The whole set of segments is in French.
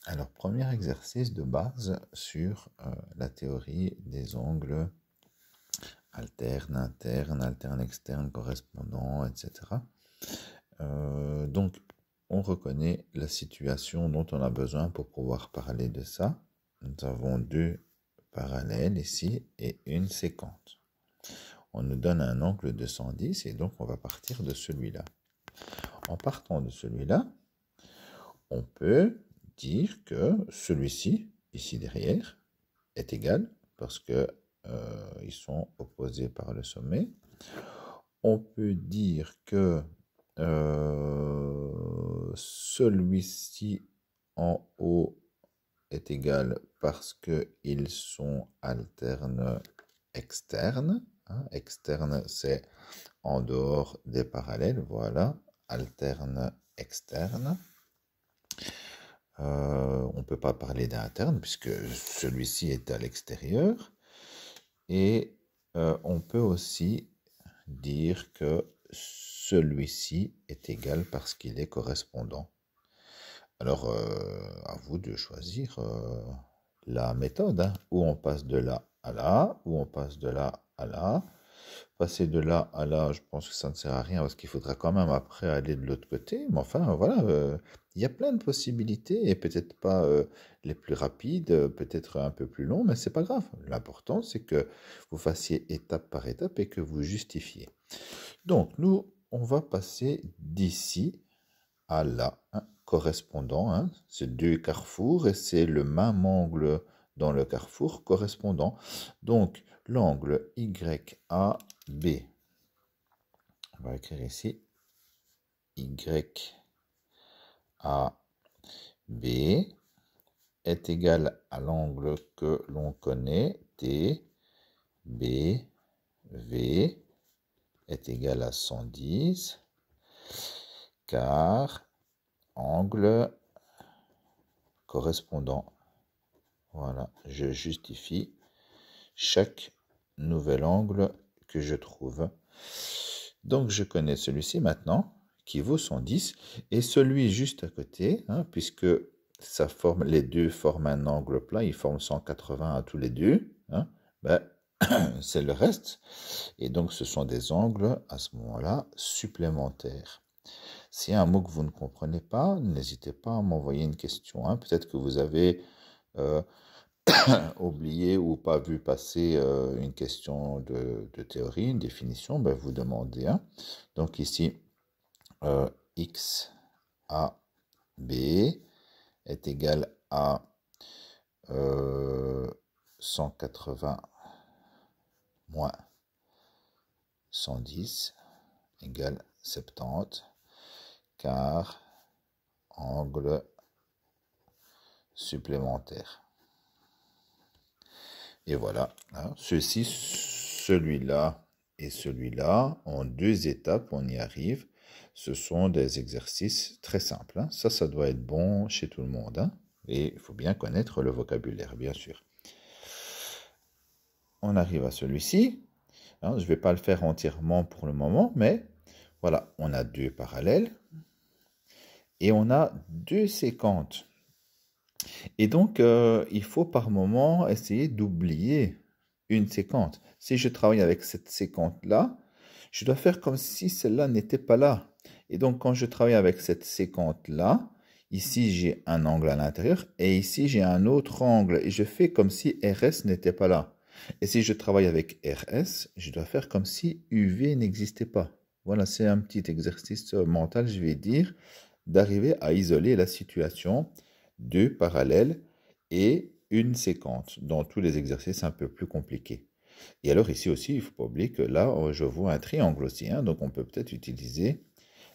Alors, premier exercice de base sur la théorie des angles alternes, internes, alternes externes, correspondants, etc. Donc, on reconnaît la situation dont on a besoin pour pouvoir parler de ça. Nous avons deux parallèles ici et une séquente. On nous donne un angle de 110 et donc on va partir de celui-là. En partant de celui-là, on peut dire que celui-ci, ici derrière, est égal parce que ils sont opposés par le sommet. On peut dire que celui-ci en haut est égal parce qu'ils sont alternes externes. Externe, c'est en dehors des parallèles, voilà, alterne externe. On ne peut pas parler d'interne puisque celui-ci est à l'extérieur. Et on peut aussi dire que celui-ci est égal parce qu'il est correspondant. Alors, à vous de choisir la méthode, hein, où on passe de là à là, où on passe de là à là. Passer de là à là, je pense que ça ne sert à rien parce qu'il faudra quand même après aller de l'autre côté. Mais enfin, voilà, il y a plein de possibilités et peut-être pas les plus rapides, peut-être un peu plus longs, mais c'est pas grave. L'important, c'est que vous fassiez étape par étape et que vous justifiez. Donc, nous, on va passer d'ici à là, hein, correspondant. Hein, c'est deux carrefours et c'est le même angle dans le carrefour correspondant. Donc, l'angle YAB, on va écrire ici YAB est égal à l'angle que l'on connaît, TBV est égal à 110, car angle correspondant. Voilà, je justifie chaque nouvel angle que je trouve. Donc, je connais celui-ci maintenant, qui vaut 110, et celui juste à côté, hein, puisque ça forme, les deux forment un angle plat, ils forment 180 à tous les deux, hein, ben, c'est le reste. Et donc, ce sont des angles, à ce moment-là, supplémentaires. S'il y a un mot que vous ne comprenez pas, n'hésitez pas à m'envoyer une question. Hein. Peut-être que vous avez oublié ou pas vu passer une question de théorie, une définition, ben vous demandez. Hein. Donc ici, x a b est égal à 180 moins 110 égale 70, car angle supplémentaire. Et voilà, hein, celui-là et celui-là, en deux étapes, on y arrive. Ce sont des exercices très simples. Hein. Ça doit être bon chez tout le monde. Hein. Et il faut bien connaître le vocabulaire, bien sûr. On arrive à celui-ci. Hein, je ne vais pas le faire entièrement pour le moment, mais voilà, on a deux parallèles et on a deux séquentes. Et donc, il faut par moment essayer d'oublier une séquence. Si je travaille avec cette séquence-là, je dois faire comme si celle-là n'était pas là. Et donc, quand je travaille avec cette séquence-là, ici j'ai un angle à l'intérieur et ici j'ai un autre angle. Et je fais comme si RS n'était pas là. Et si je travaille avec RS, je dois faire comme si UV n'existait pas. Voilà, c'est un petit exercice mental, je vais dire, d'arriver à isoler la situation, deux parallèles et une séquence dans tous les exercices un peu plus compliqués. Et alors ici aussi, il ne faut pas oublier que là, je vois un triangle aussi. Hein, donc on peut peut-être utiliser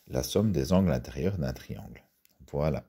la somme des angles intérieurs d'un triangle. Voilà.